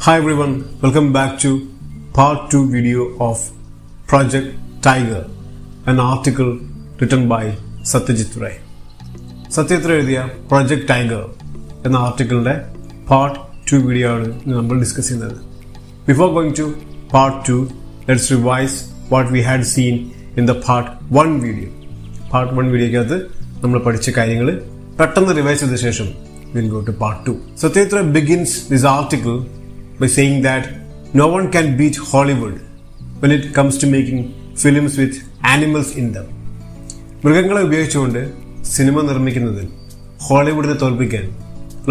Hi everyone, welcome back to part 2 video of Project Tiger, an article written by Satyajit. Satyajit എഴുതിയ project tiger എന്ന ആർട്ടിക്കിളിൻ്റെ part 2 video ആണ് നമ്മൾ discuss ചെയ്യുന്നത്. Before going to part 2, let's revise what we had seen in the part 1 video. Part 1 വീഡിയോക്കകത്ത് നമ്മൾ പഠിച്ച കാര്യങ്ങൾ പെട്ടെന്ന് റിവൈസ് ചെയ്ത ശേഷം we'll go to part 2. Satyajit begins this article by saying that no one can beat Hollywood when it comes to making films with animals in them. മൃഗങ്ങളെ ഉപയോഗിച്ചുകൊണ്ട് cinema നിർമ്മിക്കുന്നതിൽ ഹോളിവുഡിനെ തോൽപ്പിക്കാൻ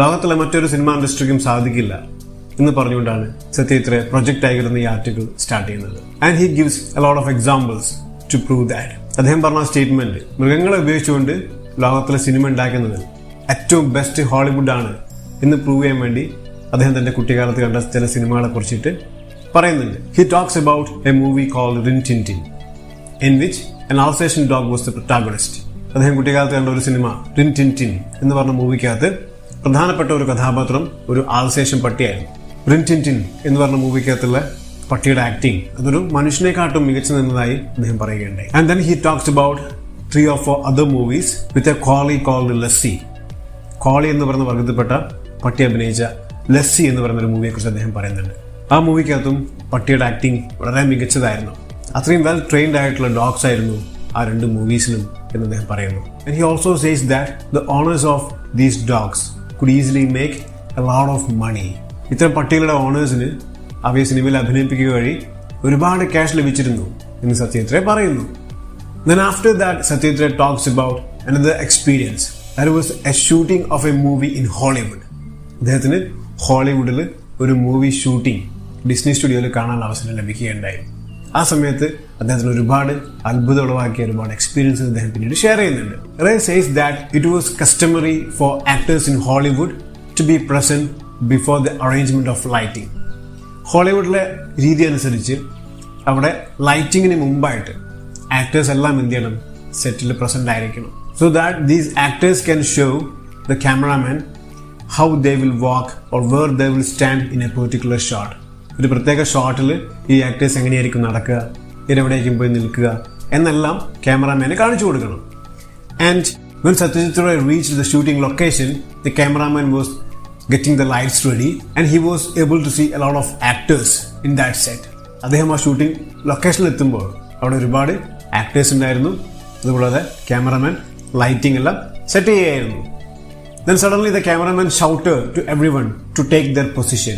ലോകത്തിലെ മറ്റൊരു സിനിമ ഇൻഡസ്ട്രിക്കും സാധിക്കില്ല എന്ന് പറഞ്ഞുകൊണ്ടാണ് സത്യജിത്ത് പ്രൊജക്ട് ടൈഗർ എന്ന ഈ ആർട്ടിക്കിൾ സ്റ്റാർട്ട് ചെയ്യുന്നത്. And he gives a lot of examples to prove that. അദ്ദേഹം പറഞ്ഞ സ്റ്റേറ്റ്മെന്റ് മൃഗങ്ങളെ ഉപയോഗിച്ചുകൊണ്ട് ലോകത്തിലെ സിനിമ ഉണ്ടാക്കുന്നതിൽ ഏറ്റവും ബെസ്റ്റ് ഹോളിവുഡ് ആണ് എന്ന് പ്രൂവ് ചെയ്യാൻ വേണ്ടി അദ്ദേഹം തന്റെ കുട്ടിക്കാലത്ത് കണ്ട ചില സിനിമകളെ കുറിച്ചിട്ട് പറയുന്നുണ്ട്. He talks about a movie called Rin Tin Tin in which an Alsatian dog was the protagonist. അദ്ദേഹം കുട്ടിക്കാലത്ത് കണ്ട ഒരു സിനിമ റിൻ ടിൻ ടിൻ എന്ന് പറഞ്ഞ മൂവിക്കകത്ത് പ്രധാനപ്പെട്ട ഒരു കഥാപാത്രം ഒരു ആൽസേഷ്യൻ പട്ടിയായിരുന്നു. റിൻ ടിൻ ടിൻ എന്ന് പറഞ്ഞ മൂവിക്കകത്തുള്ള പട്ടിയുടെ ആക്ടിങ് അതൊരു മനുഷ്യനെക്കാട്ടും മികച്ചു നിന്നതായി അദ്ദേഹം പറയുകയുണ്ടായി. And then he talks about 3 or 4 other movies with a collie called Lassie. കോളി എന്ന് പറയുന്ന വർഗത്തിൽപ്പെട്ട പട്ടി അഭിനയിച്ച ലസ്സി എന്ന് പറയുന്ന ഒരു മൂവിയെ കുറിച്ച് അദ്ദേഹം പറയുന്നുണ്ട്. ആ മൂവിക്കകത്തും പട്ടിയുടെ ആക്ടിങ് വളരെ മികച്ചതായിരുന്നു. അത്രയും വെൽ ട്രെയിൻഡ് ആയിട്ടുള്ള ഡോഗ്സ് ആയിരുന്നു ആ 2 മൂവീസിലും എന്ന് അദ്ദേഹം പറയുന്നു. And he also says that the owners of these dogs could easily make a lot of money. ഇത്തരം പട്ടികളുടെ ഓണേഴ്സിന് അവയെ സിനിമയിൽ അഭിനയിപ്പിക്കുക വഴി ഒരുപാട് ക്യാഷ് ലഭിച്ചിരുന്നു എന്ന് സത്യജിത്ത് പറയുന്നു. Then after that, Satyajit talks about another experience. That was a shooting of a movie in Hollywood. അദ്ദേഹത്തിന് ഹോളിവുഡിൽ ഒരു മൂവി ഷൂട്ടിംഗ് ഡിസ്നി സ്റ്റുഡിയോയിൽ കാണാൻ അവസരം ലഭിക്കുകയുണ്ടായി. ആ സമയത്ത് അദ്ദേഹത്തിന് ഒരുപാട് അത്ഭുതം ഉളവാക്കിയ ഒരുപാട് എക്സ്പീരിയൻസ് അദ്ദേഹം പിന്നീട് ഷെയർ ചെയ്യുന്നുണ്ട്. Ray says that it was customary for actors in Hollywood to be present before the arrangement of lighting. ഹോളിവുഡിലെ രീതി അനുസരിച്ച് അവിടെ ലൈറ്റിങ്ങിന് മുമ്പായിട്ട് ആക്ടേഴ്സ് എല്ലാം എന്ത് ചെയ്യണം, സെറ്റിൽ പ്രസന്റ് ആയിരിക്കണം. So that these actors can show the cameraman how they will walk or where they will stand in a particular shot. ഒരു പ്രത്യേക ഷോട്ടിൽ ഈ ആക്ടേഴ്സ് എങ്ങനെയായിരിക്കും നടക്കുക, ഇവരെവിടേക്കും പോയി നിൽക്കുക എന്നെല്ലാം ക്യാമറാമാനെ കാണിച്ചു കൊടുക്കണം. And when Satyajit Ray reached the shooting location, the cameraman was getting the lights ready and he was able to see a lot of actors in that set. അദ്ദേഹം ആ ഷൂട്ടിംഗ് ലൊക്കേഷനിൽ എത്തുമ്പോൾ അവിടെ ഒരുപാട് ആക്ടേഴ്സ് ഉണ്ടായിരുന്നു. അതുകൂടാതെ ക്യാമറാമാൻ ലൈറ്റിംഗ് എല്ലാം set ചെയ്യായിരുന്നു. Then suddenly the cameraman shouted to everyone to take their position.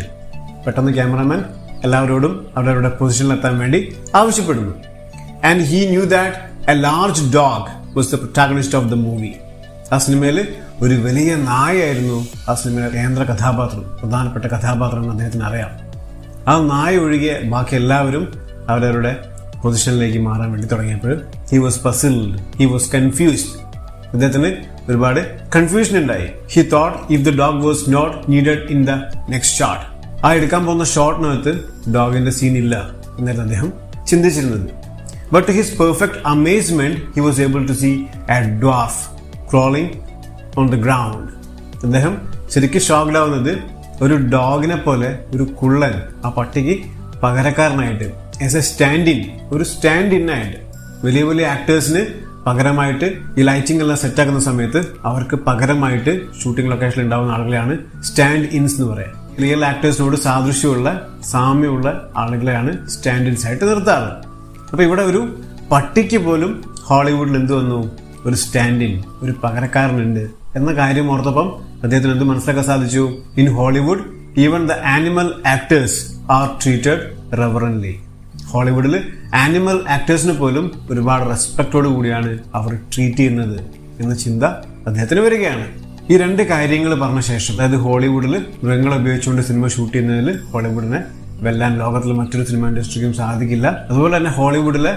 പെട്ടെന്ന് ക്യാമറാമാൻ എല്ലാവരോടും അവരവരുടെ പൊസിഷനിൽ എത്താൻ വേണ്ടി ആവശ്യപ്പെടുന്നു. And he knew that a large dog was the protagonist of the movie. ആ സിനിമയിൽ ഒരു വലിയ നായയായിരുന്നു ആ സിനിമയിലെ കേന്ദ്ര കഥാപാത്രം, പ്രധാനപ്പെട്ട കഥാപാത്രം എന്ന് അദ്ദേഹത്തിന് അറിയാം. ആ നായ ഒഴികെ ബാക്കി എല്ലാവരും അവരവരുടെ പൊസിഷനിലേക്ക് മാറാൻ വേണ്ടി തുടങ്ങിയപ്പോൾ he was puzzled, he was confused. അദ്ദേഹത്തിന് ഒരുപാട് കൺഫ്യൂഷൻ ഉണ്ടായി. He thought if the dog was not needed in the next shot, ആ എടുക്കാൻ പോകുന്ന ഷോട്ടിനകത്ത് ഡോഗിന്റെ സീൻ ഇല്ല എന്നായിരുന്നു അദ്ദേഹം ചിന്തിച്ചിരുന്നത്. But to his perfect amazement he was able to see a dwarf crawling on the ground. അദ്ദേഹം ശരിക്കും ഷോക്ക്ഡ് ആവുന്നത് ഒരു ഡോഗിനെ പോലെ ഒരു കുള്ളൻ ആ പട്ടിക്ക് പകരക്കാരനായിട്ട് ആസ് എ സ്റ്റാൻഡിൻ, ഒരു സ്റ്റാൻഡ് ഇൻ ആയിട്ട് വലിയ വലിയ ആക്ടേഴ്സിന് പകരമായിട്ട് ഈ ലൈറ്റിംഗ് എല്ലാം സെറ്റ് ആക്കുന്ന സമയത്ത് അവർക്ക് പകരമായിട്ട് ഷൂട്ടിംഗ് ലൊക്കേഷനിൽ ഉണ്ടാവുന്ന ആളുകളെയാണ് സ്റ്റാൻഡ് ഇൻസ് എന്ന് പറയാം. റിയൽ ആക്ടേഴ്സിനോട് സാദൃശ്യമുള്ള സാമ്യമുള്ള ആളുകളെയാണ് സ്റ്റാൻഡ് ഇൻസ് ആയിട്ട് നിർത്താറ്. അപ്പൊ ഇവിടെ ഒരു പട്ടിക്ക് പോലും ഹോളിവുഡിൽ എന്ത് വന്നു, ഒരു സ്റ്റാൻഡ് ഇൻ, ഒരു പകരക്കാരനുണ്ട് എന്ന കാര്യം ഓർത്തപ്പം അദ്ദേഹത്തിന് എന്ത് മനസ്സിലാക്കാൻ സാധിച്ചു? In Hollywood even the animal actors are treated reverently. ഹോളിവുഡിൽ ആനിമൽ ആക്ടേഴ്സിന് പോലും ഒരുപാട് റെസ്പെക്റ്റോട് കൂടിയാണ് അവർ ട്രീറ്റ് ചെയ്യുന്നത് എന്ന ചിന്ത അദ്ദേഹത്തിന് വരികയാണ്. ഈ 2 കാര്യങ്ങൾ പറഞ്ഞ ശേഷം, അതായത് ഹോളിവുഡിൽ മൃഗങ്ങളെ ഉപയോഗിച്ചുകൊണ്ട് സിനിമ ഷൂട്ട് ചെയ്യുന്നതിൽ ഹോളിവുഡിനെ വെല്ലാൻ ലോകത്തിലെ മറ്റൊരു സിനിമ ഇൻഡസ്ട്രിക്കും സാധിക്കില്ല. അതുപോലെ തന്നെ ഹോളിവുഡിലെ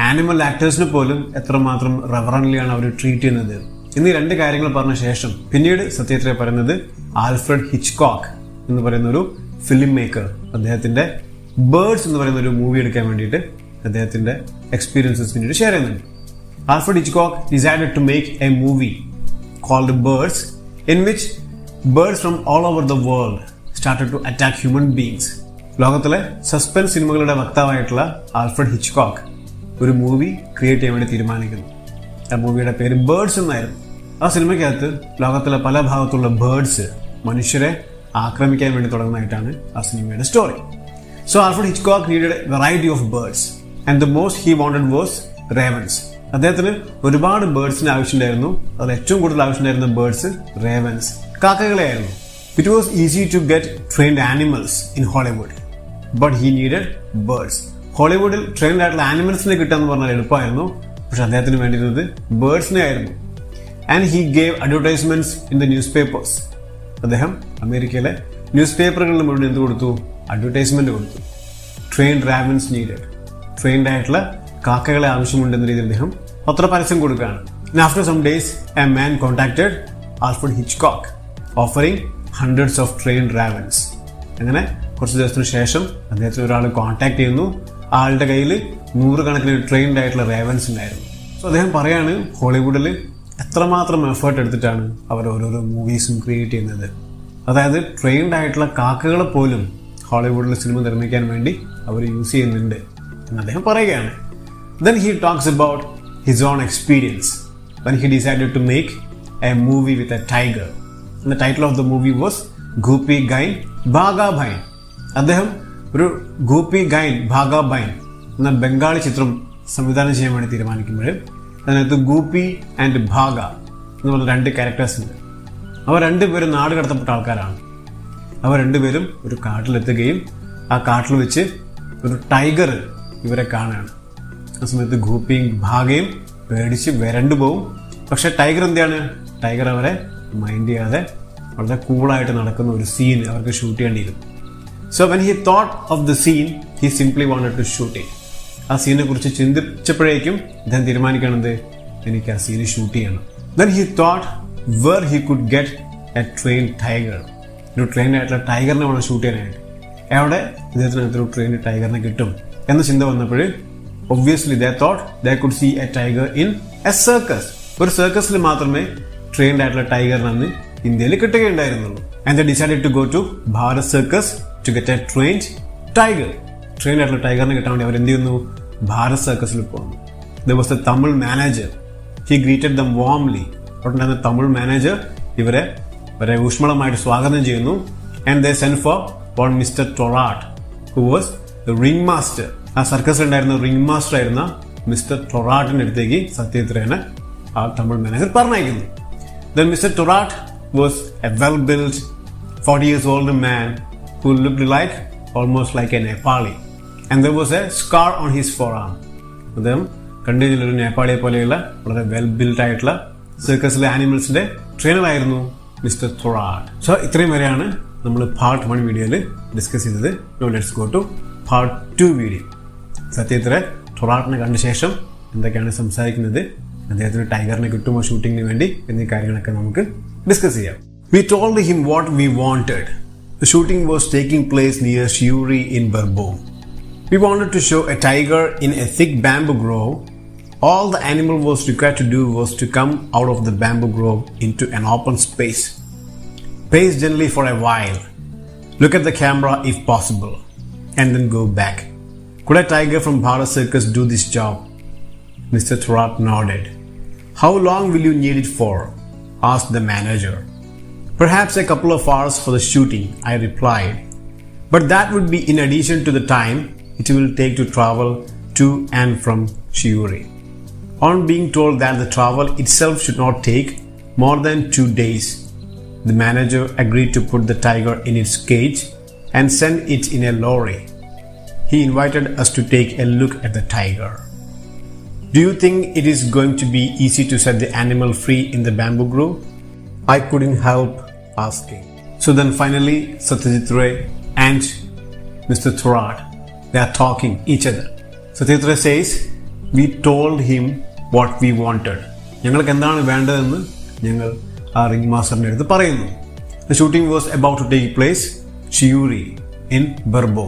ആനിമൽ ആക്ടേഴ്സിന് പോലും എത്രമാത്രം റെവറൻലിയാണ് അവർ ട്രീറ്റ് ചെയ്യുന്നത് എന്നീ 2 കാര്യങ്ങൾ പറഞ്ഞ ശേഷം പിന്നീട് സത്യജിത്ത് പറയുന്നത് ആൽഫ്രഡ് ഹിച്ച്കോക്ക് എന്ന് പറയുന്ന ഒരു ഫിലിം മേക്കർ അദ്ദേഹത്തിന്റെ ബേർഡ്സ് എന്ന് പറയുന്ന ഒരു മൂവി എടുക്കാൻ വേണ്ടിയിട്ട് അദ്ദേഹത്തിന്റെ എക്സ്പീരിയൻസസ് പിന്നീട് ഷെയർ ചെയ്യുന്നുണ്ട്. Alfred Hitchcock decided to make a movie called Birds in which birds from all over the world started to attack human beings. ലോകത്തിലെ സസ്പെൻസ് സിനിമകളുടെ വക്താവായിട്ടുള്ള ആൽഫ്രഡ് ഹിച്ച്കോക്ക് ഒരു മൂവി ക്രിയേറ്റ് ചെയ്യാൻ വേണ്ടി തീരുമാനിക്കുന്നു. ആ മൂവിയുടെ പേര് ബേർഡ്സ് എന്നായിരുന്നു. ആ സിനിമയ്ക്കകത്ത് ലോകത്തിലെ പല ഭാഗത്തുള്ള ബേർഡ്സ് മനുഷ്യരെ ആക്രമിക്കാൻ വേണ്ടി തുടങ്ങുന്നതായിട്ടാണ് ആ സിനിമയുടെ story. So Alfred Hitchcock needed variety of birds and the most he wanted was ravens. അദ്ദേഹത്തിന് ഒരുപാട് ബേർഡ്സിന് ആവശ്യമുണ്ടായിരുന്നു. അതിൽ ഏറ്റവും കൂടുതൽ ആവശ്യമുണ്ടായിരുന്ന ബേർഡ്സ് റേവൻസ്, കാക്കകളെയായിരുന്നു. It was easy to get trained animals in Hollywood, but he needed birds. ഹോളിവുഡിൽ ട്രെയിൻഡ് ആയിട്ടുള്ള ആനിമൽസിനെ കിട്ടാന്ന് പറഞ്ഞാൽ എളുപ്പമായിരുന്നു, പക്ഷെ അദ്ദേഹത്തിന് വേണ്ടിയിരുന്നത് ബേർഡ്സിനെ ആയിരുന്നു. And he gave advertisements in the news papers. അദ്ദേഹം അമേരിക്കയിലെ ന്യൂസ് പേപ്പറുകളിൽ മുഴുവൻ എന്ത് കൊടുത്തു? അഡ്വർടൈസ്മെന്റ് കൊടുത്തു. ട്രെയിൻഡ് റാവൻസ് നീഡഡ്, ട്രെയിൻഡ് ആയിട്ടുള്ള കാക്കകളെ ആവശ്യമുണ്ടെന്ന രീതിയിൽ അദ്ദേഹം പത്രപരസ്യം കൊടുക്കുകയാണ്. After some days a man contacted Alfred Hitchcock offering hundreds of trained ravens. അങ്ങനെ കുറച്ച് ദിവസത്തിന് ശേഷം അദ്ദേഹത്തിന് ഒരാൾ കോൺടാക്ട് ചെയ്യുന്നു. ആളുടെ കയ്യിൽ 100 കണക്കിന് ട്രെയിൻഡ് ആയിട്ടുള്ള റേവൻസ് ഉണ്ടായിരുന്നു. സോ അദ്ദേഹം പറയാണ്, ഹോളിവുഡിൽ എത്രമാത്രം എഫേർട്ട് എടുത്തിട്ടാണ് അവർ ഓരോരോ മൂവീസും ക്രിയേറ്റ് ചെയ്യുന്നത്. അതായത് ട്രെയിൻഡ് ആയിട്ടുള്ള കാക്കകളെ പോലും ഹോളിവുഡിൽ സിനിമ നിർമ്മിക്കാൻ വേണ്ടി അവർ യൂസ് ചെയ്യുന്നുണ്ട് എന്ന് അദ്ദേഹം പറയുകയാണ്. Then he talks about his own experience when he decided to make a movie with a tiger. And the title of the movie was Goopy Gain Bhaga Bhain. അദ്ദേഹം ഒരു ഗോപി ഗൈൻ ഭാഗ ബൈൻ എന്ന ബംഗാളി ചിത്രം സംവിധാനം ചെയ്യാൻ വേണ്ടി തീരുമാനിക്കുമ്പോൾ അതിനകത്ത് ഗോപി ആൻഡ് ഭാഗ എന്ന് പറഞ്ഞ 2 ക്യാരക്ടേഴ്സ് ഉണ്ട്. അവർ രണ്ടുപേരും നാട് കടത്തപ്പെട്ട ആൾക്കാരാണ്. അവർ രണ്ടുപേരും ഒരു കാട്ടിലെത്തുകയും ആ കാട്ടിൽ വെച്ച് ഒരു ടൈഗർ ഇവരെ കാണുകയാണ്. ആ സമയത്ത് ഗോപിയും ഭാഗയും പേടിച്ച് വരണ്ടു പോവും. പക്ഷെ ടൈഗർ എന്താണ്? ടൈഗർ അവരെ മൈൻഡ് ചെയ്യാതെ വളരെ കൂളായിട്ട് നടക്കുന്ന ഒരു സീൻ അവർക്ക് ഷൂട്ട് ചെയ്യേണ്ടിയിരുന്നു. So when he thought of the scene he simply wanted to shoot it. ആ സീനെ കുറിച്ച് ചിന്തിച്ചപ്പോഴേക്കും അദ്ദേഹം തീരുമാനിക്കണത് എനിക്ക് ആ സീന് ഷൂട്ട് ചെയ്യണം. Then he thought where he could get a train tiger. ഒരു ട്രെയിൻ ആയിട്ടുള്ള ടൈഗറിനെ വേണം ഷൂട്ട് ചെയ്യാനായിട്ട്. എവിടെ ഇദ്ദേഹത്തിന് ഒരു ട്രെയിൻ ടൈഗറിനെ കിട്ടും എന്ന ചിന്ത വന്നപ്പോൾ obviously they thought they could see a tiger in a circus. ഒരു സർക്കസിൽ മാത്രമേ ട്രെയിൻഡ് ആയിട്ടുള്ള ടൈഗറിനെ അന്ന് ഇന്ത്യയിൽ കിട്ടുകയുണ്ടായിരുന്നുള്ളൂ. And they decided to go to Bharat circus to get a trained tiger. Trained ആയിട്ടുള്ള ടൈഗറിനെ കിട്ടാൻ വേണ്ടി അവർ എന്ത് ചെയ്യുന്നു? ഭാരത് സർക്കസിൽ പോകുന്നു. There was the Tamil manager. He greeted them warmly. അവിടെ തമിഴ് മാനേജർ ഇവരെ വളരെ ഊഷ്മളമായിട്ട് സ്വാഗതം ചെയ്യുന്നു. And they sent for one Mr.Thorat who was the ringmaster. ആ സർക്കസിൽ ഉണ്ടായിരുന്ന റിംഗ് മാസ്റ്റർ ആയിരുന്ന മിസ്റ്റർ ടൊറാട്ടിന്റെ അടുത്തേക്ക് സത്യത്രേനെ ആ തമിഴ് മാനേജർ പറഞ്ഞയക്കുന്നു. Then Mr. Thorat was a well-built 40 years old man who looked like almost like a Nepali and there was a scar on his forearm. അദ്ദേഹം കണ്ടുകഴിഞ്ഞാൽ ഒരു നേപ്പാളിയെ പോലെയുള്ള വളരെ വെൽ ബിൽഡ് ആയിട്ടുള്ള സർക്കസിലെ ആനിമൽസിന്റെ ട്രെയിനർ ആയിരുന്നു മിസ്റ്റർ Thorat. സോ ഇത്രയും വരെയാണ് നമ്മൾ പാർട്ട് 1 വീഡിയോയിൽ ഡിസ്കസ് ചെയ്തത്. Now let's go to part 2 video. സത്യത്തിലെ ടൊറാട്ടിനെ കണ്ട ശേഷം എന്തൊക്കെയാണ് സംസാരിക്കുന്നത്, അദ്ദേഹത്തിന് ടൈഗറിനെ കിട്ടുമോ ഷൂട്ടിങ്ങിന് വേണ്ടി എന്നീ കാര്യങ്ങളൊക്കെ നമുക്ക് ഡിസ്കസ് ചെയ്യാം. We told him what we wanted. The shooting was taking place near Shiuri in Barbo. We wanted to show a tiger in a thick bamboo grove. All the animal was required to do was to come out of the bamboo grove into an open space. Pace gently for a while. Look at the camera if possible. And then go back. Could a tiger from Bharat Circus do this job? Mr. Thorat nodded. How long will you need it for? Asked the manager. Perhaps a couple of hours for the shooting, I replied. But that would be in addition to the time it will take to travel to and from Shiuri. On being told that the travel itself should not take more than 2 days, the manager agreed to put the tiger in its cage and send it in a lorry. He invited us to take a look at the tiger. Do you think it is going to be easy to set the animal free in the bamboo grove? I couldn't help asking. So then finally Satyajit Ray and Mr. Thorat, they are talking each other. Satyajit Ray says, we told him what we wanted. ഞങ്ങൾക്ക് എന്താണ് വേണ്ടതെന്ന് ഞങ്ങൾ ആ ring മാസ്റ്ററിന്റെ അടുത്ത് പറയുന്നു. The shooting was about to take place Shiuri in Barbo.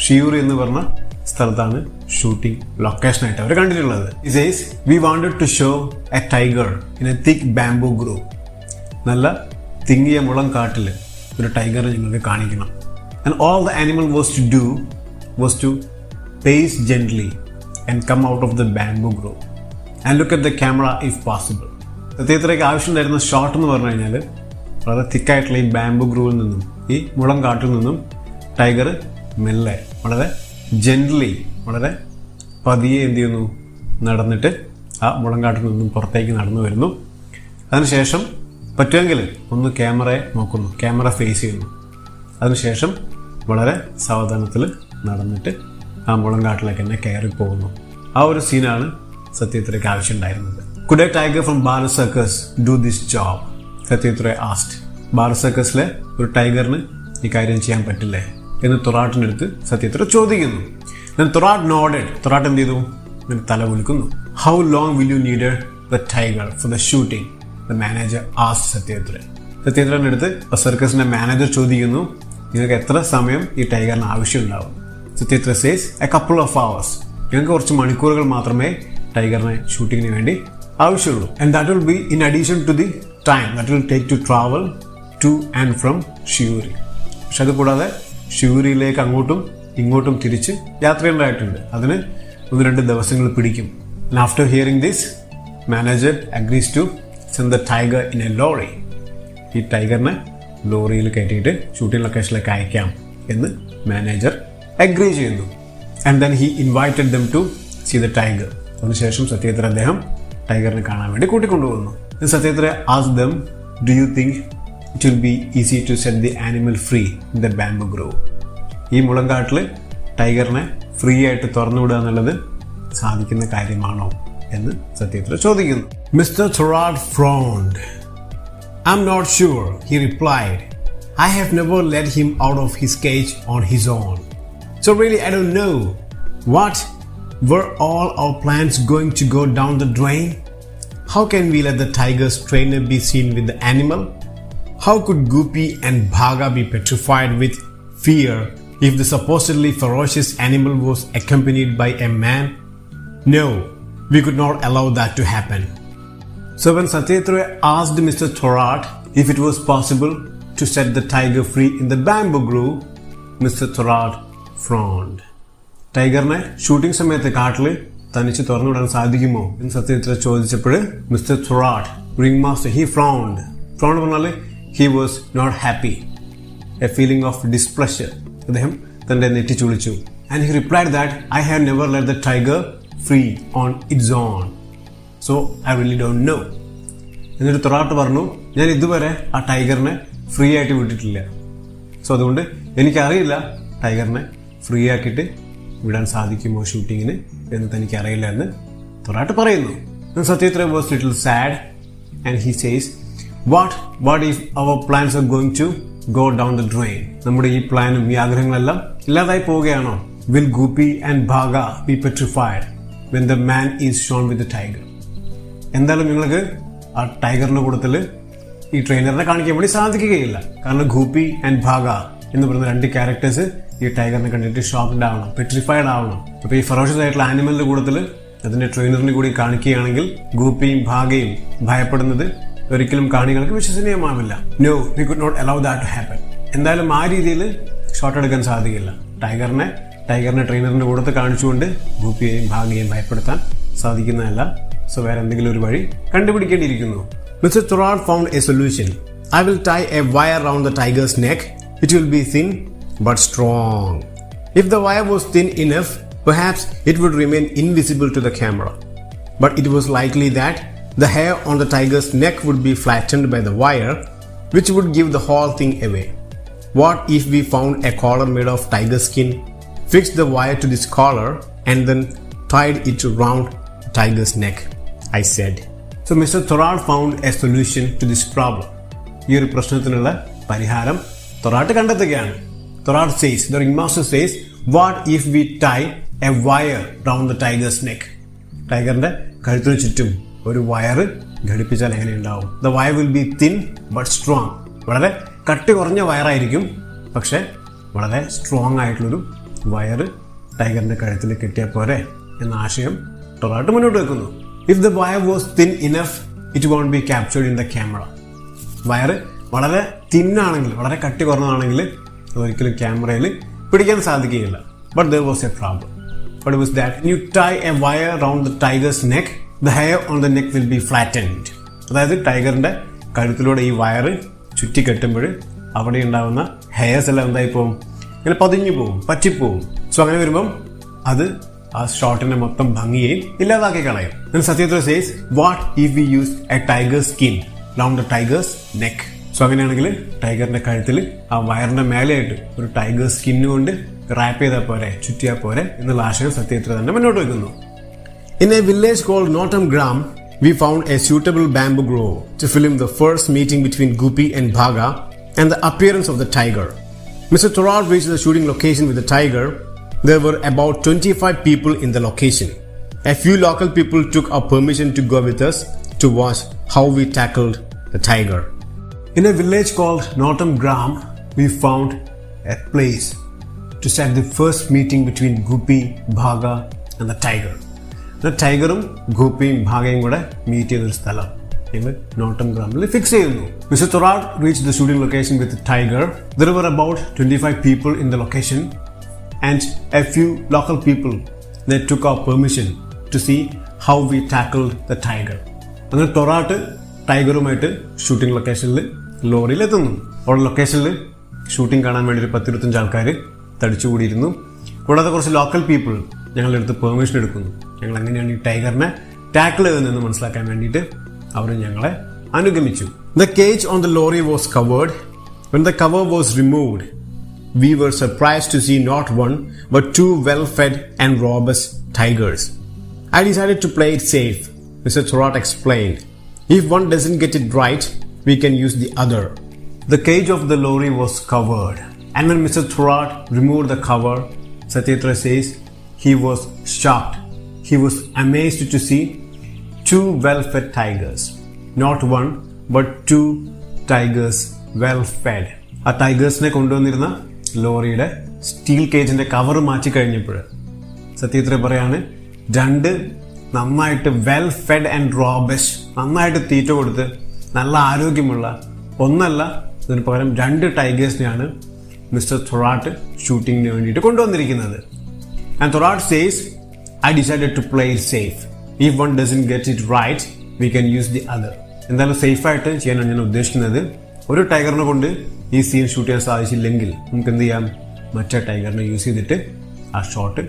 Suri എന്ന് പറഞ്ഞ സ്ഥലത്താണ് ഷൂട്ടിംഗ് ലൊക്കേഷനായിട്ട് അവർ കണ്ടിട്ടുള്ളത്. He says, we wanted to show a tiger in a thick bamboo grove. നല്ല തിങ്ങിയ മുളം കാട്ടിൽ ഒരു ടൈഗറെ ഞങ്ങൾക്ക് കാണിക്കണം. And all the animal was to do was to pace gently and come out of the bamboo grove and look at the camera if possible. സത്യത്തിലേക്ക് ആവശ്യമുണ്ടായിരുന്ന shot എന്ന് പറഞ്ഞു കഴിഞ്ഞാൽ വളരെ തിക്കായിട്ടുള്ള ഈ ബാംബു ഗ്രൂവിൽ നിന്നും ഈ മുളം കാട്ടിൽ നിന്നും ടൈഗർ മെല്ലെ വളരെ ജെന്റ്ലി വളരെ പതിയെ എന്ത് ചെയ്യുന്നു നടന്നിട്ട് ആ മുളം കാട്ടിൽ നിന്നും പുറത്തേക്ക് നടന്നു വരുന്നു. അതിനുശേഷം പറ്റുമെങ്കിൽ ഒന്ന് ക്യാമറയെ നോക്കുന്നു, ക്യാമറ ഫേസ് ചെയ്യുന്നു. അതിനുശേഷം വളരെ സാവധാനത്തിൽ നടന്നിട്ട് ആ മുളങ്കാട്ടിലേക്ക് തന്നെ കയറി പോകുന്നു. ആ ഒരു സീനാണ് സത്യത്രയ്ക്ക് ആവശ്യമുണ്ടായിരുന്നത്. Could a tiger from Bharat Circus do this job? സത്യത്ര asked. Bharat സർക്കസിലെ ഒരു ടൈഗറിന് ഈ കാര്യം ചെയ്യാൻ പറ്റില്ലേ എന്ന് തൊറാട്ടിൻ്റെ അടുത്ത് സത്യത്ര ചോദിക്കുന്നു. Then Thorat nodded. തൊറാട്ട് എന്ത് ചെയ്തു? തല വിളിക്കുന്നു. How long will you need the tiger for the shooting? The manager asked സത്യത്ര. സത്യത്രൻ്റെ അടുത്ത് സർക്കസിന്റെ മാനേജർ ചോദിക്കുന്നു, നിങ്ങൾക്ക് എത്ര സമയം ഈ ടൈഗറിന് ആവശ്യമുണ്ടാവും? സത്യത്ര says a couple of hours. ഞങ്ങൾക്ക് കുറച്ച് മണിക്കൂറുകൾ മാത്രമേ ടൈഗറിനെ ഷൂട്ടിങ്ങിന് വേണ്ടി ആവശ്യമുള്ളൂ. And that will be in addition to the time that will take to travel to and from ഷിയൂരി. പക്ഷെ അതുകൂടാതെ ഷിയൂരിയിലേക്ക് അങ്ങോട്ടും ഇങ്ങോട്ടും തിരിച്ച് യാത്രയുണ്ടായിട്ടുണ്ട്. അതിന് 1-2 ദിവസങ്ങൾ പിടിക്കും. And after hearing this, manager agrees to send the tiger in a lorry. ഈ ടൈഗറിനെ ലോറിയിൽ കയറ്റിയിട്ട് ഷൂട്ടിംഗ് ലൊക്കേഷനിലേക്ക് അയക്കാം എന്ന് മാനേജർ അഗ്രി ചെയ്യുന്നു. And then he invited them to see the tiger. അതിനുശേഷം സത്യത്ര അദ്ദേഹം ടൈഗറിനെ കാണാൻ വേണ്ടി കൂട്ടിക്കൊണ്ടുപോകുന്നു. സത്യത്ര asked them, do you think it will be easy to set the animal free in the bamboo grove? ഈ മുളങ്കാട്ടിൽ ടൈഗറിനെ ഫ്രീ ആയിട്ട് തുറന്നുവിടുക എന്നുള്ളത് സാധിക്കുന്ന കാര്യമാണോ എന്ന് സത്യത്ര ചോദിക്കുന്നു. Mr.Thorat frowned. I'm not sure, he replied. I have never let him out of his cage on his own. So really I don't know. What? Were all our plans going to go down the drain? How can we let the tiger's trainer be seen with the animal? How could Goopy and Bhaga be petrified with fear if the supposedly ferocious animal was accompanied by a man? No, we could not allow that to happen. So when Satyatra asked Mr. Thorat if it was possible to set the tiger free in the bamboo grove, Mr. Thorat frowned. ടൈഗറിനെ shooting സമയത്ത് കാട്ടിൽ തനിച്ച് തുറന്നുവിടാൻ സാധിക്കുമോ എന്ന് സത്യത്ര ചോദിച്ചപ്പോൾ mister Thorat, ringmaster, he frowned. Frowned പറഞ്ഞാൽ he was not happy. A feeling of displeasure. അദ്ദേഹം തന്റെ നെറ്റി ചുളിച്ചു. And he replied that I have never let the tiger free on its own. So I really don't know. എന്നിട്ട് Thorat പറഞ്ഞു, ഞാൻ ഇതുവരെ ആ ടൈഗറിനെ free ആയിട്ട് വിട്ടിട്ടില്ല. സോ അതുകൊണ്ട് എനിക്കറിയില്ല ടൈഗറിനെ ഫ്രീ ആക്കിയിട്ട് വിടാൻ സാധിക്കുമോ ഷൂട്ടിങ്ങിന് എന്ന് തനിക്കറിയില്ല എന്ന് Thorat പറയുന്നു. സത്യത്ര was little sad and he says, what if our plans are going to go down the drain? നമ്മുടെ ഈ പ്ലാനും ഈ ആഗ്രഹങ്ങളെല്ലാം ഇല്ലാതായി പോവുകയാണോ? Will Goopy and Bhaga be petrified when the man is shown with the tiger? എന്തായാലും നിങ്ങൾക്ക് ആ ടൈഗറിന്റെ കൂട്ടത്തിൽ ഈ ട്രെയിനറിനെ കാണിക്കാൻ വേണ്ടി സാധിക്കുകയില്ല. കാരണം ഗൂപ്പി ആൻഡ് ഭാഗ എന്ന് പറയുന്ന 2 ക്യാരക്ടേഴ്സ് ഈ ടൈഗറിനെ കണ്ടിട്ട് ഷോക്ക്ഡ് ആവണം, പെട്രിഫൈഡ് ആവണം. അപ്പൊ ഈ ഫെറോഷ്യസ് ആയിട്ടുള്ള ആനിമലിന്റെ കൂട്ടത്തിൽ അതിന്റെ ട്രെയിനറിനെ കൂടി കാണിക്കുകയാണെങ്കിൽ ഗൂപ്പിയും ഭാഗയും ഭയപ്പെടുന്നത് ഒരിക്കലും കാണികൾക്ക് വിശ്വസനീയമാവില്ല. No, we could not allow that to happen. എന്തായാലും ആ രീതിയിൽ ഷോട്ട് എടുക്കാൻ സാധിക്കില്ല. ടൈഗറിനെ ട്രെയിനറിന്റെ കൂട്ടത്തിൽ കാണിച്ചുകൊണ്ട് ഗൂപ്പിയെയും ഭാഗയെയും ഭയപ്പെടുത്താൻ സാധിക്കുന്നതല്ല. സോ വേറെ എന്തെങ്കിലും ഒരു വഴി കണ്ടുപിടിക്കേണ്ടിയിരിക്കുന്നു. Mr. Thorat found a solution. I will tie a wire around the tiger's neck. It will be thin but strong. If the wire was thin enough, perhaps it would remain invisible to the camera. But it was likely that the hair on the tiger's neck would be flattened by the wire, which would give the whole thing away. What if we found a collar made of tiger skin, fixed the wire to this collar, and then tied it around the tiger's neck? I said. So Mr. Thorat found a solution to this problem. ഈ ഒരു പ്രശ്നത്തിനുള്ള പരിഹാരം Thorat കണ്ടെത്തുകയാണ്. Thorat says, the ringmaster says, what if we tie a wire round the tiger's neck? ടൈഗറിന്റെ കഴുത്തിന് ചുറ്റും ഒരു wire ഘടിപ്പിച്ചാൽ എങ്ങനെയുണ്ടാവും? The wire will be thin but strong. വളരെ കട്ടി കുറഞ്ഞ വയറായിരിക്കും, പക്ഷെ വളരെ സ്ട്രോങ് ആയിട്ടുള്ളൊരു വയർ ടൈഗറിന്റെ കഴുത്തിൽ കെട്ടിയാൽ പോരെ എന്ന ആശയം Thorat മുന്നോട്ട് വെക്കുന്നു. If the wire was thin enough, it won't be captured in the camera. Wire വളരെ തിന്നാണെങ്കിൽ, വളരെ കട്ടി കുറഞ്ഞതാണെങ്കിൽ അതൊരിക്കലും ക്യാമറയിൽ പിടിക്കാൻ സാധിക്കുകയില്ല. But there was a problem. What was that? When you tie a wire around the tiger's neck, the hair on the neck will be flattened. അതായത് ടൈഗറിന്റെ കഴുത്തിലൂടെ ഈ വയറ് ചുറ്റി കെട്ടുമ്പോൾ അവിടെ ഉണ്ടാകുന്ന ഹെയർസ് എല്ലാം എന്തായി പോകും, ഇങ്ങനെ പതിഞ്ഞു പോകും, പറ്റിപ്പോവും. സോ അങ്ങനെ വരുമ്പം അത് ആ ഷോട്ടിനെ മൊത്തം ഭംഗിയെയും ഇല്ലാതാക്കി കളയും. Then Satyendra says, what if we use a tiger's skin around the tiger's neck? So അങ്ങനെയാണെങ്കിൽ ടൈഗറിന്റെ കഴുത്തിൽ ആ വയറിന്റെ മേലെയായിട്ട് ഒരു ടൈഗർ സ്കിന്ന് കൊണ്ട് റാപ്പ് ചെയ്താൽ പോരെ, ചുറ്റിയാൽ പോരെ എന്നുള്ള ആശയം സത്യത്ര തന്നെ മുന്നോട്ട് വയ്ക്കുന്നു. In a village called Nottingham, we found a suitable bamboo grove to film the first meeting between Guppy and Bhaga and the appearance of the tiger. Mr. Thorat reached the shooting location with the tiger. There were about 25 people in the location. A few local people took our permission to go with us to watch how we tackled the tiger. In a village called Nottingham, we found a place to set the first meeting between Guppy, Bhaga and the tiger. The tigerum, Guppyയും ഭാഗയും കൂടെ meet ചെയ്തൊരു സ്ഥലം ഇവർ നോട്ടംഗ്രാമിൽ fix ചെയ്യുന്നു. Mr. Thorat reached the shooting location with the tiger. There were about 25 people in the location and a few local people. They took our permission to see how we tackled the tiger. അങ്ങനെ ടൊറാട്ട് ടൈഗറുമായിട്ട് shooting ലൊക്കേഷനിൽ ലോറിയിൽ എത്തുന്നു. അവിടെ ലൊക്കേഷനിൽ shooting കാണാൻ വേണ്ടി ഒരു 10-25 ആൾക്കാർ തടിച്ചുകൂടിയിരുന്നു. കൂടാതെ കുറച്ച് ലോക്കൽ പീപ്പിൾ ഞങ്ങളുടെ അടുത്ത് പെർമിഷൻ എടുക്കുന്നു. ഞങ്ങൾ എങ്ങനെയാണ് ഈ ടൈഗറിനെ ടാക്കിൾ ചെയ്തതെന്ന് മനസ്സിലാക്കാൻ വേണ്ടിയിട്ട് അവർ ഞങ്ങളെ അനുഗമിച്ചു. The cage on the lorry was covered. When the cover was removed, we were surprised to see not one but two well-fed and robust tigers. I decided to play it safe, Mr. Thorat explained. If one doesn't get it right, we can use the other. The cage of the lorry was covered, and when Mr. Thorat removed the cover, Satyendra says he was shocked. He was amazed to see two well-fed tigers. Not one, but two tigers well-fed. ആ ടൈഗേഴ്സിനെ കൊണ്ടുവന്നിരുന്ന ലോറിയുടെ steel കേജിന്റെ cover മാറ്റി കഴിഞ്ഞപ്പോൾ സത്യത്ര പറയാണ്, രണ്ട് നന്നായിട്ട് well fed and robust, നന്നായിട്ട് തീറ്റ കൊടുത്ത് നല്ല ആരോഗ്യമുള്ള ഒന്നല്ല, അതിന് പകരം 2 ടൈഗേഴ്സിനെയാണ് മിസ്റ്റർ Thorat ഷൂട്ടിങ്ങിന് വേണ്ടിയിട്ട് കൊണ്ടുവന്നിരിക്കുന്നത്. And Thorat says, I decided to play it safe. If one doesn't get it right, we can use the other. എന്തായാലും സേഫായിട്ട് ചെയ്യാനാണ് ഞാൻ ഉദ്ദേശിക്കുന്നത്. ഒരു ടൈഗറിനെ കൊണ്ട് ഈ സീൻ ഷൂട്ട് ചെയ്യാൻ സാധിച്ചില്ലെങ്കിൽ നമുക്ക് എന്ത് ചെയ്യാം, മറ്റേ ടൈഗറിനെ യൂസ് ചെയ്തിട്ട് ആ ഷോട്ട്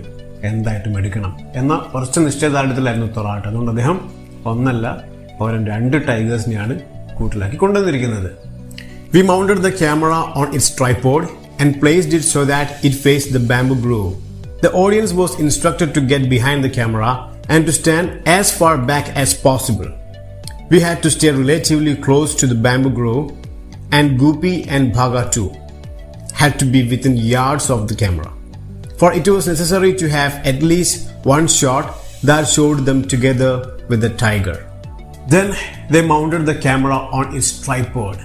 എന്തായിട്ടും എടുക്കണം എന്ന കുറച്ച് നിശ്ചയദാർഢ്യത്തിലായിരുന്നു Thorat. അതുകൊണ്ട് അദ്ദേഹം ഒന്നല്ല പകരം 2 ടൈഗേഴ്സിനെയാണ് കൂട്ടിലാക്കി കൊണ്ടുവന്നിരിക്കുന്നത്. We mounted the camera on its tripod and placed it so that it faced the bamboo grove. The audience was instructed to get behind the camera and to stand as far back as possible. We had to stay relatively close to the bamboo grove, and Guppy and Bhaga too had to be within yards of the camera, for it was necessary to have at least one shot that showed them together with the tiger. Then they mounted the camera on its tripod.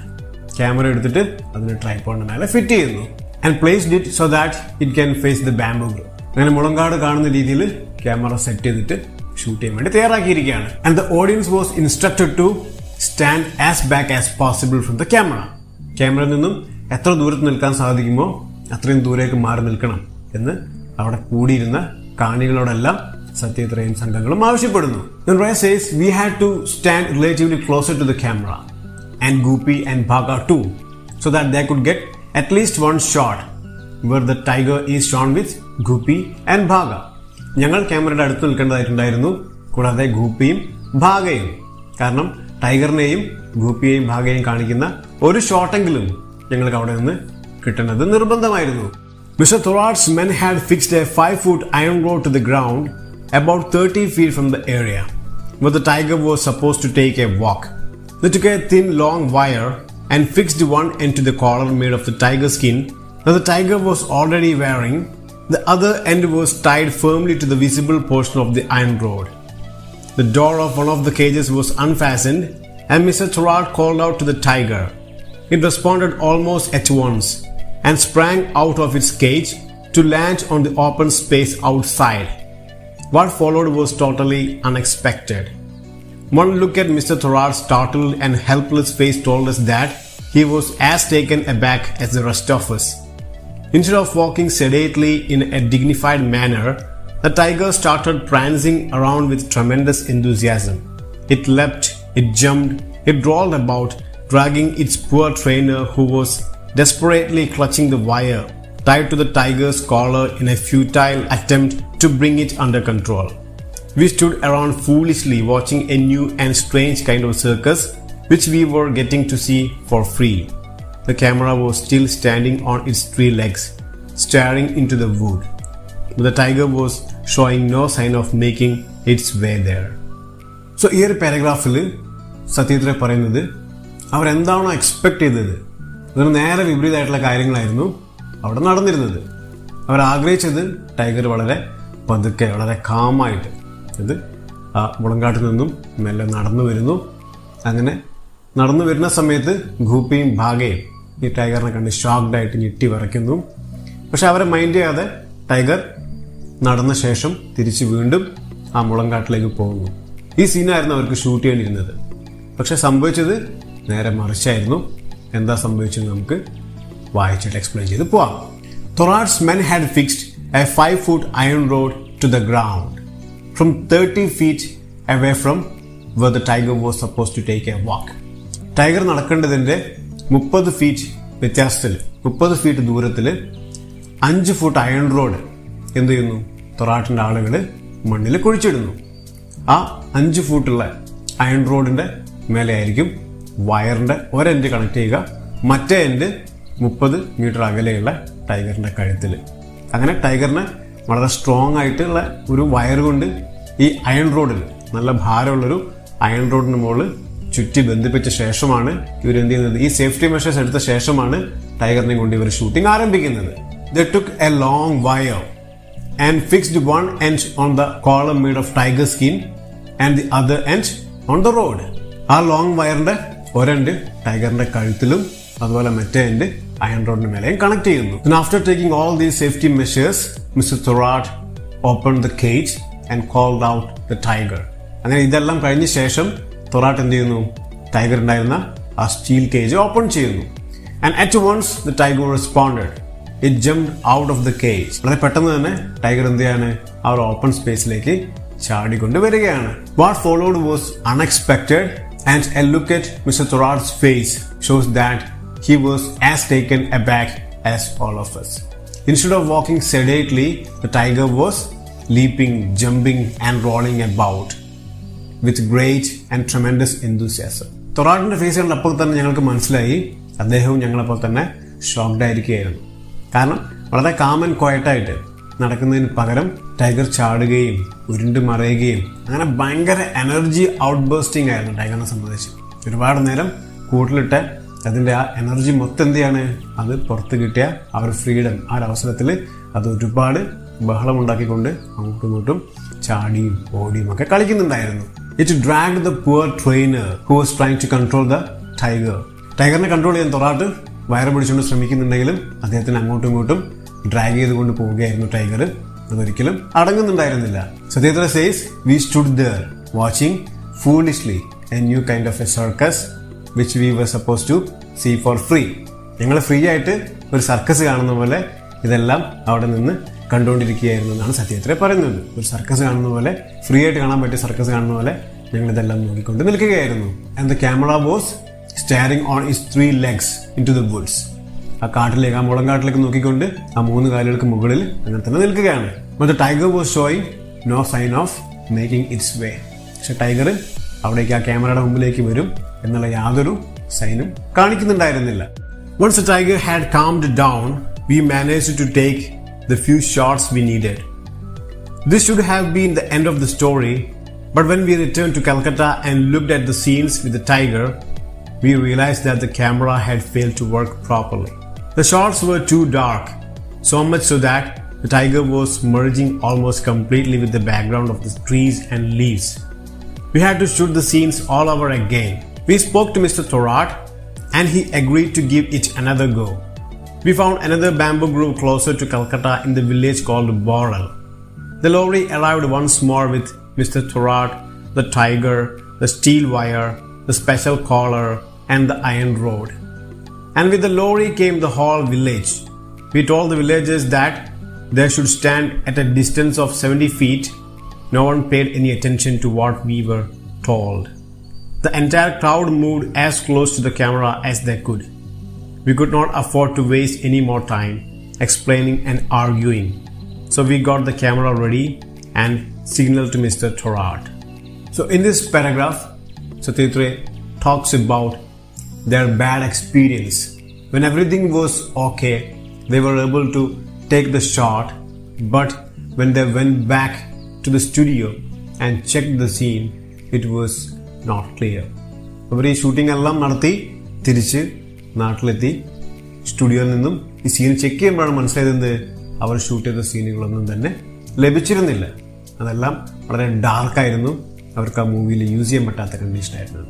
Camera എടുത്തിട്ട് അതിന് ട്രൈപോഡിന് മേലെ fit ചെയ്യുന്നു and placed it so that it can face the bamboo grove. അങ്ങനെ മുളങ്കാട് കാണുന്ന രീതിയിൽ camera set ചെയ്തിട്ട് shoot ചെയ്യാൻ വേണ്ടി തയ്യാറാക്കിയിരിക്കുകയാണ്. And the audience was instructed to stand as back as possible from the camera. ക്യാമറയിൽ നിന്നും എത്ര ദൂരത്ത് നിൽക്കാൻ സാധിക്കുമോ അത്രയും ദൂരേക്ക് മാറി നിൽക്കണം എന്ന് അവിടെ കൂടിയിരുന്ന കാണികളോടെല്ലാം സത്യത്രയും സംഘങ്ങളും ആവശ്യപ്പെടുന്നു. Then Ray says we had to stand relatively closer to the camera and Guppy and Bhaga too, so that they could get at least one shot where the tiger is shown with Guppy and Bhaga. ഞങ്ങൾ ക്യാമറയുടെ അടുത്ത് നിൽക്കേണ്ടതായിട്ടുണ്ടായിരുന്നു, കൂടാതെ ഗൂപ്പിയും ഭാഗയും. കാരണം ടൈഗറിനെയും ഗൂപ്പിയെയും ഭാഗയെയും കാണിക്കുന്ന ഒരു ഷോട്ടെങ്കിലും ഞങ്ങൾക്ക് അവിടെ നിന്ന് കിട്ടേണ്ടത് നിർബന്ധമായിരുന്നു. Mr. Thorat's men had fixed a 5-foot iron rod to the ground about 30 feet from the area where the tiger was supposed to take a walk. They took a thin long wire and fixed one end to the collar made of the tiger skin that the tiger was already wearing. The other end was tied firmly to the visible portion of the iron rod. The door of one of the cages was unfastened and Mr. Thorat called out to the tiger. It responded almost at once and sprang out of its cage to land on the open space outside. What followed was totally unexpected. One look at Mr. Thorat's startled and helpless face told us that he was as taken aback as the rest of us. Instead of walking sedately in a dignified manner, the tiger started prancing around with tremendous enthusiasm. It leapt, it jumped, it rolled about, dragging its poor trainer who was desperately clutching the wire tied to the tiger's collar in a futile attempt to bring it under control. We stood around foolishly watching a new and strange kind of circus which we were getting to see for free. The camera was still standing on its 3 legs, staring into the wood. But the tiger was showing no sign of making its way there. So ഈ ഒരു പാരഗ്രാഫിൽ സത്യത്തിൽ പറയുന്നത് അവരെന്താണോ expect ചെയ്തത് അതിന് നേരെ വിപരീതമായിട്ടുള്ള കാര്യങ്ങളായിരുന്നു അവിടെ നടന്നിരുന്നത്. അവരാഗ്രഹിച്ചത് ടൈഗർ വളരെ പതുക്കെ വളരെ കാമായിട്ട് ഇത് ആ മുളങ്കാട്ടിൽ നിന്നും മെല്ലെ നടന്നു വരുന്നു. അങ്ങനെ നടന്നു വരുന്ന സമയത്ത് ഘൂപ്പിയും ഭാഗയും ഈ ടൈഗറിനെ കണ്ട് ഷോക്ക്ഡായിട്ട് ഞെട്ടി വിറയ്ക്കുന്നു. പക്ഷെ അവരെ മൈൻഡ് ചെയ്യാതെ ടൈഗർ നടന്ന ശേഷം തിരിച്ച് വീണ്ടും ആ മുളങ്കാട്ടിലേക്ക് പോകുന്നു. ഈ സീനായിരുന്നു അവർക്ക് ഷൂട്ട് ചെയ്യേണ്ടിയിരുന്നത്. പക്ഷെ സംഭവിച്ചത് നേരെ മറിച്ചായിരുന്നു. എന്താ സംഭവിച്ചത് നമുക്ക് വായിച്ചിട്ട് എക്സ്പ്ലെയിൻ ചെയ്ത് പോവാം. Thorat's men had fixed a 5-foot iron rod to the ground from 30 feet away from where the tiger was supposed to take a walk. ടൈഗർ നടക്കേണ്ടതിൻ്റെ 30 ഫീറ്റ് വ്യത്യാസത്തിൽ 30 ഫീറ്റ് ദൂരത്തിൽ 5 ഫുട്ട് അയൺ റോഡ് എന്ത് ചെയ്യുന്നു? തൊറാട്ടിൻ്റെ ആളുകൾ മണ്ണിൽ കുഴിച്ചിടുന്നു. ആ 5 ഫൂട്ടുള്ള അയൺ റോഡിൻ്റെ മേലെയായിരിക്കും വയറിൻ്റെ ഒരെൻഡ് കണക്ട് ചെയ്യുക, മറ്റേ എൻഡ് 30 മീറ്റർ അകലെയുള്ള ടൈഗറിൻ്റെ കഴുത്തിൽ. അങ്ങനെ ടൈഗറിനെ വളരെ സ്ട്രോങ് ആയിട്ടുള്ള ഒരു വയർ കൊണ്ട് ഈ അയൺ റോഡിൽ നല്ല ഭാരമുള്ളൊരു അയൺ റോഡിന് മുകളിൽ ചുറ്റി ബന്ധിപ്പിച്ച ശേഷമാണ് ഇവരെന്ത് ചെയ്യുന്നത്? ഈ സേഫ്റ്റി മെഷേഴ്സ് എടുത്ത ശേഷമാണ് ടൈഗറിനെ കൊണ്ട് ഇവർ ഷൂട്ടിംഗ് ആരംഭിക്കുന്നത്. They took a long wire and fixed one end on the collar made of tiger skin and the other end on the road. ആ ലോങ് വയറിന്റെ ഒരെൻഡ് ടൈഗറിന്റെ കഴുത്തിലും അതുപോലെ മറ്റേ എൻഡ് അയൺ റോഡിന് മേലെയും കണക്ട് ചെയ്യുന്നു. And after taking all these safety measures, Mr.Thorat opened the cage and called out the tiger. അങ്ങനെ ഇതെല്ലാം കഴിഞ്ഞ ശേഷം തൊറാട്ട് എന്ത് ചെയ്യുന്നു? ടൈഗർ ഉണ്ടായിരുന്ന ആ സ്റ്റീൽ കേജ് ഓപ്പൺ ചെയ്യുന്നു. And at once the tiger responded. It jumped out of the cage. വളരെ പെട്ടെന്ന് തന്നെ ടൈഗർ എന്ത് ചെയ്യാണ്? ആ ഒരു ഓപ്പൺ സ്പേസിലേക്ക് ചാടിക്കൊണ്ട് വരികയാണ്. What followed was unexpected, and a look at Mr. Thorat's face shows that he was as taken aback as all of us. Instead of walking sedately, the tiger was leaping, jumping and rolling about with great and tremendous enthusiasm. തൊറാട്ടിന്റെ face കണ്ടപ്പോൾ തന്നെ ഞങ്ങൾക്ക് മനസ്സിലായി അദ്ദേഹവും ഞങ്ങളെപ്പോൾ തന്നെ shocked ആയിരിക്കുകയായിരുന്നു. കാരണം വളരെ കാമൻ ക്വയറ്റായിട്ട് നടക്കുന്നതിന് പകരം ടൈഗർ ചാടുകയും ഉരുണ്ട് മറയുകയും അങ്ങനെ ഭയങ്കര എനർജി ഔട്ട് ബേസ്റ്റിംഗ് ആയിരുന്നു ടൈഗറിനെ സംബന്ധിച്ച്. ഒരുപാട് നേരം കൂട്ടിലിട്ട് അതിൻ്റെ ആ എനർജി മൊത്തം എന്ത് ചെയ്യാണ്? അത് പുറത്ത് കിട്ടിയ ആ ഒരു ഫ്രീഡം, ആ ഒരു അവസരത്തിൽ അത് ഒരുപാട് ബഹളം ഉണ്ടാക്കിക്കൊണ്ട് അങ്ങോട്ടും ഇങ്ങോട്ടും ചാടിയും ഓടിയും ഒക്കെ കളിക്കുന്നുണ്ടായിരുന്നു. It dragged the poor trainer who was trying to control the tiger. ടൈഗറിനെ കൺട്രോൾ ചെയ്യാൻ തൊറാട്ട് വയറ് പിടിച്ചുകൊണ്ട് ശ്രമിക്കുന്നുണ്ടെങ്കിലും അദ്ദേഹത്തിന് അങ്ങോട്ടും ഇങ്ങോട്ടും ഡ്രാഗ് ചെയ്തുകൊണ്ട് പോവുകയായിരുന്നു ടൈഗർ. അതൊരിക്കലും അടങ്ങുന്നുണ്ടായിരുന്നില്ല. സത്യത്തിൽ says we stood there watching foolishly a new kind of a circus which we were supposed to see for free. ഞങ്ങൾ ഫ്രീ ആയിട്ട് ഒരു സർക്കസ് കാണുന്ന പോലെ ഇതെല്ലാം അവിടെ നിന്ന് കണ്ടുകൊണ്ടിരിക്കുകയായിരുന്നു എന്നാണ് സത്യത്തിൽ പറയുന്നത്. ഒരു സർക്കസ് കാണുന്ന പോലെ, ഫ്രീ ആയിട്ട് കാണാൻ പറ്റിയ സർക്കസ് കാണുന്ന പോലെ ഞങ്ങൾ ഇതെല്ലാം നോക്കിക്കൊണ്ട് നിൽക്കുകയായിരുന്നു. And the camera was steering on its 3 legs into the woods. ആ കാട്ടിലേക്ക്, ആ മുളങ്കാട്ടിലേക്ക് നോക്കിക്കൊണ്ട് ആ 3 കാലുകൾക്ക് മുകളിൽ അങ്ങനെ തന്നെ നിൽക്കുകയാണ്. But the tiger was showing no sign of making its way. പക്ഷെ ടൈഗർ അവിടേക്ക് ആ ക്യാമറയുടെ മുമ്പിലേക്ക് വരും എന്നുള്ള യാതൊരു സൈനും കാണിക്കുന്നുണ്ടായിരുന്നില്ല. Once the tiger had calmed down, we managed to take the few shots we needed. This should have been the end of the story, but when we returned to Calcutta and looked at the scenes with the tiger, we realized that the camera had failed to work properly. The shots were too dark, so much so that the tiger was merging almost completely with the background of the trees and leaves. We had to shoot the scenes all over again. We spoke to Mr. Thorat and he agreed to give it another go. We found another bamboo grove closer to Calcutta in the village called Boral. The lorry arrived once more with Mr. Thorat, the tiger, the steel wire, the special collar and the iron rod. And with the lorry came the whole village. We told the villagers that they should stand at a distance of 70 feet. No one paid any attention to what we were told. The entire crowd moved as close to the camera as they could. We could not afford to waste any more time explaining and arguing. So we got the camera ready and signaled to Mr.Thorat. So in this paragraph, Satyajit talks about their bad experience. When everything was okay, they were able to take the shot, but when they went back to the studio and checked the scene, it was not clear. അവർ ഈ shooting എല്ലാം നടത്തി തിരിച്ച് നാട്ടിലെത്തി സ്റ്റുഡിയോയിൽ നിന്നും ഈ scene check ചെയ്യുമ്പോഴാണ് മനസ്സിലായത് അവർ ഷൂട്ട് ചെയ്ത സീനുകളൊന്നും തന്നെ ലഭിച്ചിരുന്നില്ല. അതെല്ലാം വളരെ ഡാർക്കായിരുന്നു, അവർക്ക് ആ മൂവിയിൽ യൂസ് ചെയ്യാൻ പറ്റാത്ത കണ്ടീഷനായിരുന്നു.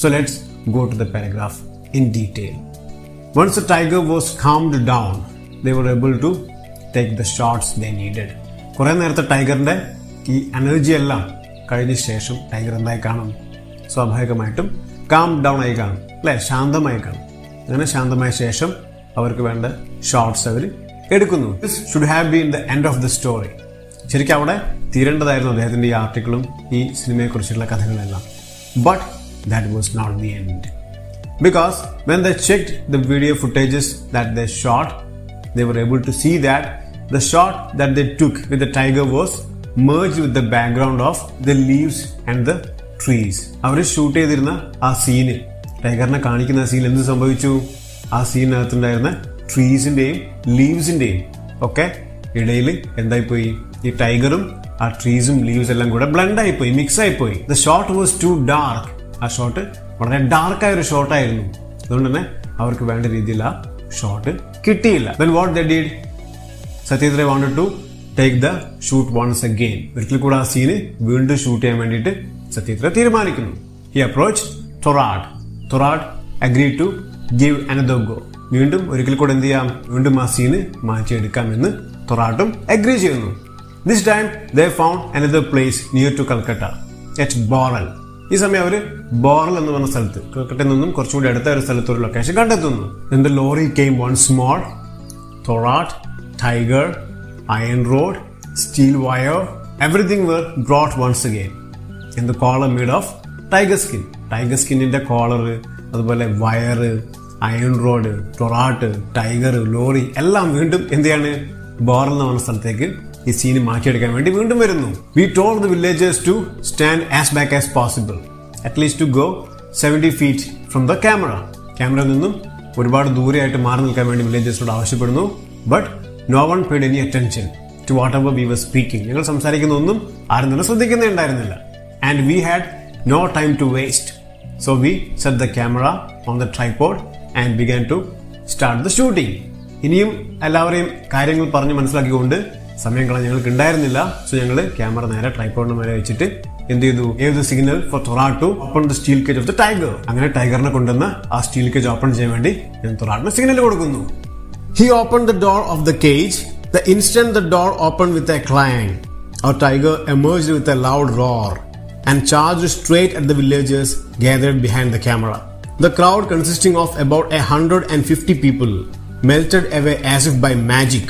So let's go to the paragraph in detail. Once the tiger was calmed down, they were able to take the shots they needed. കുറേ നേരത്തെ ടൈഗറിന്റെ ഈ എനർജി എല്ലാം കഴിഞ്ഞ ശേഷം ടൈഗർ എന്തായി കാണും? സ്വാഭാവികമായിട്ടും കാം ഡൗൺ ആയി കാണും, അല്ലെ? ശാന്തമായി കാണും. അങ്ങനെ ശാന്തമായ ശേഷം അവർക്ക് വേണ്ട ഷോട്ട്സ് അവർ എടുക്കുന്നു. This should have been the end of the story. ശരിക്കും അവിടെ തീരേണ്ടതായിരുന്നു അദ്ദേഹത്തിന്റെ ഈ ആർട്ടിക്കിളും ഈ സിനിമയെക്കുറിച്ചുള്ള കഥകളെല്ലാം. But that was not the end, because when they checked the video footages that they shot, they were able to see that the shot that they took with the tiger was merged with the background of the leaves and the trees. അവർ shoot ചെയ്തിരുന്ന ആ scene, ടൈഗറിനെ കാണിക്കുന്ന scene എന്ത് സംഭവിച്ചു? ആ സീനകത്തുണ്ടായിരുന്ന ട്രീസിന്റെയും ലീവ്സിന്റെയും ഒക്കെ ഇടയിൽ എന്തായിപ്പോയി? ഈ ടൈഗറും ആ ട്രീസും ലീവ്സ് എല്ലാം കൂടെ ബ്ലെൻഡ് ആയിപ്പോയി, മിക്സ് ആയിപ്പോയി. The shot was too dark. ആ ഷോട്ട് വളരെ ഡാർക്കായ ഒരു ഷോട്ടായിരുന്നു. അതുകൊണ്ട് തന്നെ അവർക്ക് വേണ്ട രീതിയിൽ ആ ഷോട്ട് കിട്ടിയില്ല. Then what they did? Satyajit wanted to take the shoot once again. ഒരിക്കൽ കൂടെ ആ സീന് വീണ്ടും ഷൂട്ട് ചെയ്യാൻ വേണ്ടിയിട്ട് സത്യജിത്ത് തീരുമാനിക്കുന്നു. He approached Thorat. Thorat agreed to give another go. വീണ്ടും ഒരിക്കൽ കൂടെ എന്ത് ചെയ്യാം? വീണ്ടും ആ സീന് മാറ്റിയെടുക്കാമെന്ന് Thoratum agree ചെയ്യുന്നു. This time they found another place near to Calcutta at Boral. ഈ സമയം അവർ ബോറൽ എന്ന് പറഞ്ഞ സ്ഥലത്ത്, കൽക്കട്ടയിൽ നിന്നും കുറച്ചുകൂടി അടുത്ത ഒരു സ്ഥലത്ത് ഒരു ലൊക്കേഷൻ കണ്ടെത്തുന്നു. Then the lorry came once more. Thorat, tiger, iron rod, steel wire, everything were brought once again in the collar made of tiger skin. Tiger skinന്റെ കോളർ, അതുപോലെ wire, iron rod, Thorat, tiger, lorry എല്ലാം വീണ്ടും എന്ത് ചെയ്യാണ്? Boreal എന്ന് പറഞ്ഞ സ്ഥലത്തേക്ക് ഈ സീന് മാറ്റിയെടുക്കാൻ വേണ്ടി വീണ്ടും വരുന്നു. We told the villagers to stand as back as possible, at least to go 70 feet from the camera. ക്യാമറയിൽ നിന്നും ഒരുപാട് ദൂരെയായിട്ട് മാറി നിൽക്കാൻ വേണ്ടി വില്ലേജേഴ്സിനോട് ആവശ്യപ്പെടുന്നു. But no one paid any attention to whatever we were speaking. ഞങ്ങൾ സംസാരിക്കുന്ന ഒന്നും ആരും തന്നെ ശ്രദ്ധിക്കുന്നേ ഉണ്ടായിരുന്നില്ല. And we had no time to waste. So we set the camera on the tripod and began to start the shooting. ഇനിയും എല്ലാവരെയും കാര്യങ്ങൾ പറഞ്ഞ് മനസ്സിലാക്കിക്കൊണ്ട് സമയം കളയാൻ ഞങ്ങൾക്ക് ഉണ്ടായിരുന്നില്ല. സോ ഞങ്ങൾ ക്യാമറ നേരെ ട്രൈപോഡിന് മേലെ വെച്ചിട്ട് എന്ത് ചെയ്തു? gave the signal for Thorat to open the steel cage of the tiger. അങ്ങനെ ടൈഗറിനെ കൊണ്ടുവന്ന് ആ സ്റ്റീൽ കേജ് ഓപ്പൺ ചെയ്യാൻ വേണ്ടി ഞാൻ Thoratന് സിഗ്നൽ കൊടുക്കുന്നു. He opened the door of the cage. The instant the door opened with a clang, our tiger emerged with a loud roar and charged straight at the villagers gathered behind the camera. The crowd, consisting of about 150 people, melted away as if by magic.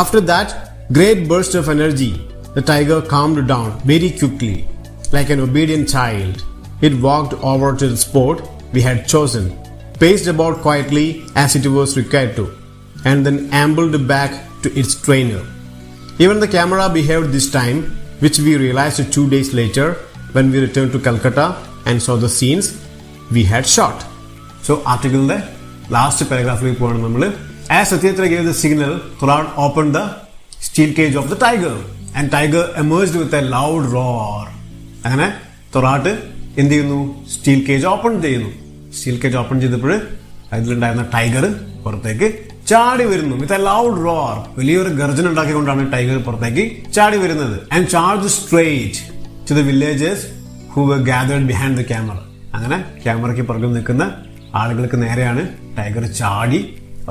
After that great burst of energy, the tiger calmed down very quickly, like an obedient child. It walked over to the spot we had chosen, paced about quietly as it was required to, and then ambled back to its trainer. Even the camera behaved this time, which we realized 2 days later when we returned to Calcutta and saw the scenes we had shot. So article the last paragraph we put on. As Satyajit gave the signal, Thorat opened the steel cage of the tiger and tiger emerged with a loud roar. അങ്ങനെ Thorat എന്ത് ചെയ്യുന്നു? Steel cage open ചെയ്യുന്നു. Steel cage open ചെയ്തപ്പോൾ അതിലുണ്ടായിരുന്ന tiger പുറത്തേക്ക് ചാടി വരുന്നു. With a loud roar, വലിയൊരു ഗർജന ഉണ്ടാക്കിക്കൊണ്ടാണ് tiger പുറത്തേക്ക് ചാടി വരുന്നത്. And charge straight to the villagers who were gathered behind the camera. അങ്ങനെ ക്യാമറയ്ക്ക് പുറകിൽ നിൽക്കുന്ന ആളുകൾക്ക് നേരെയാണ് ടൈഗർ ചാടി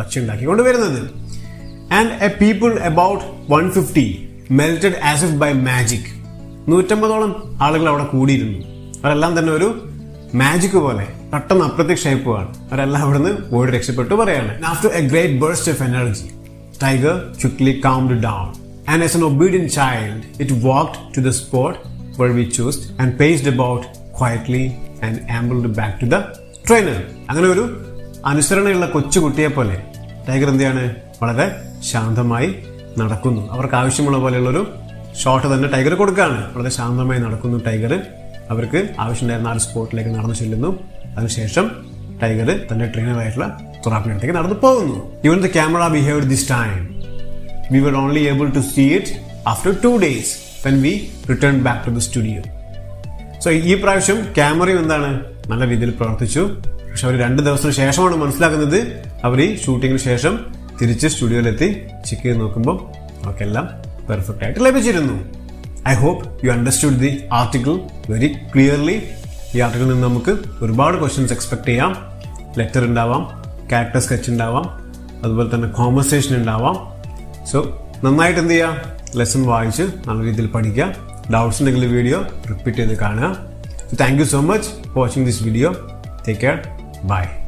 ഒച്ചയുണ്ടാക്കിക്കൊണ്ട് വരുന്നത്. And a people about 150 melted as if by magic. 150ഓളം ആളുകൾ അവിടെ കൂടിയിരുന്നു. അവരെല്ലാം തന്നെ ഒരു മാജിക് പോലെ പെട്ടെന്ന് അപ്രത്യക്ഷമായി പോവാണ്. അവരെല്ലാം അവിടുന്ന് ഓടി രക്ഷപ്പെട്ടു പറയാണ്. After A great burst of energy, tiger quickly calmed down. And as an obedient child, it walked to the spot where we chose and paced about quietly and ambled back to the trainer. അങ്ങനെ ഒരു അനുസരണയുള്ള കൊച്ചുകുട്ടിയെ പോലെ tiger എന്ത് ചെയ്യാണ്? വളരെ ശാന്തമായി നടക്കുന്നു. അവർക്ക് ആവശ്യമുള്ള പോലെയുള്ളൊരു ഷോട്ട് തന്നെ ടൈഗർ കൊടുക്കുകയാണ്. വളരെ ശാന്തമായി നടക്കുന്നു ടൈഗർ. അവർക്ക് ആവശ്യമുണ്ടായിരുന്ന ആ ഒരു സ്പോട്ടിലേക്ക് നടന്നു ചെല്ലുന്നു. അതിനുശേഷം ടൈഗർ തന്റെ ട്രെയിനറായിട്ടുള്ള തൊറാപ്പിന്റെ അടുത്തേക്ക് നടന്നു പോകുന്നു. Even the camera behaved this time. We were only able to see it after 2 days when we returned back to the studio. So ഈ പ്രാവശ്യം ക്യാമറയും എന്താണ് നല്ല രീതിയിൽ പ്രവർത്തിച്ചു. പക്ഷെ അവർ 2 ദിവസത്തിന് ശേഷമാണ് മനസ്സിലാക്കുന്നത് അവർ ഈ ഷൂട്ടിങ്ങിന് ശേഷം തിരിച്ച് സ്റ്റുഡിയോയിലെത്തി ചെക്ക് ചെയ്ത് നോക്കുമ്പോൾ അവർക്കെല്ലാം പെർഫെക്റ്റ് ആയിട്ട് ലഭിച്ചിരുന്നു. I hope you understood the article very clearly. ഈ ആർട്ടിക്കിളിൽ നിന്ന് നമുക്ക് ഒരുപാട് ക്വസ്റ്റ്യൻസ് എക്സ്പെക്ട് ചെയ്യാം. ലെറ്റർ ഉണ്ടാവാം, ക്യാരക്ടർ സ്കെച്ച് ഉണ്ടാവാം, അതുപോലെ തന്നെ കോൺവെർസേഷൻ ഉണ്ടാവാം. സോ നന്നായിട്ട് എന്ത് ചെയ്യുക? ലെസൺ വായിച്ച് നല്ല രീതിയിൽ പഠിക്കുക. ഡൗട്ട്സ് ഉണ്ടെങ്കിൽ വീഡിയോ റിപ്പീറ്റ് ചെയ്ത് കാണുക. So thank you so much for watching this video. Take care. Bye.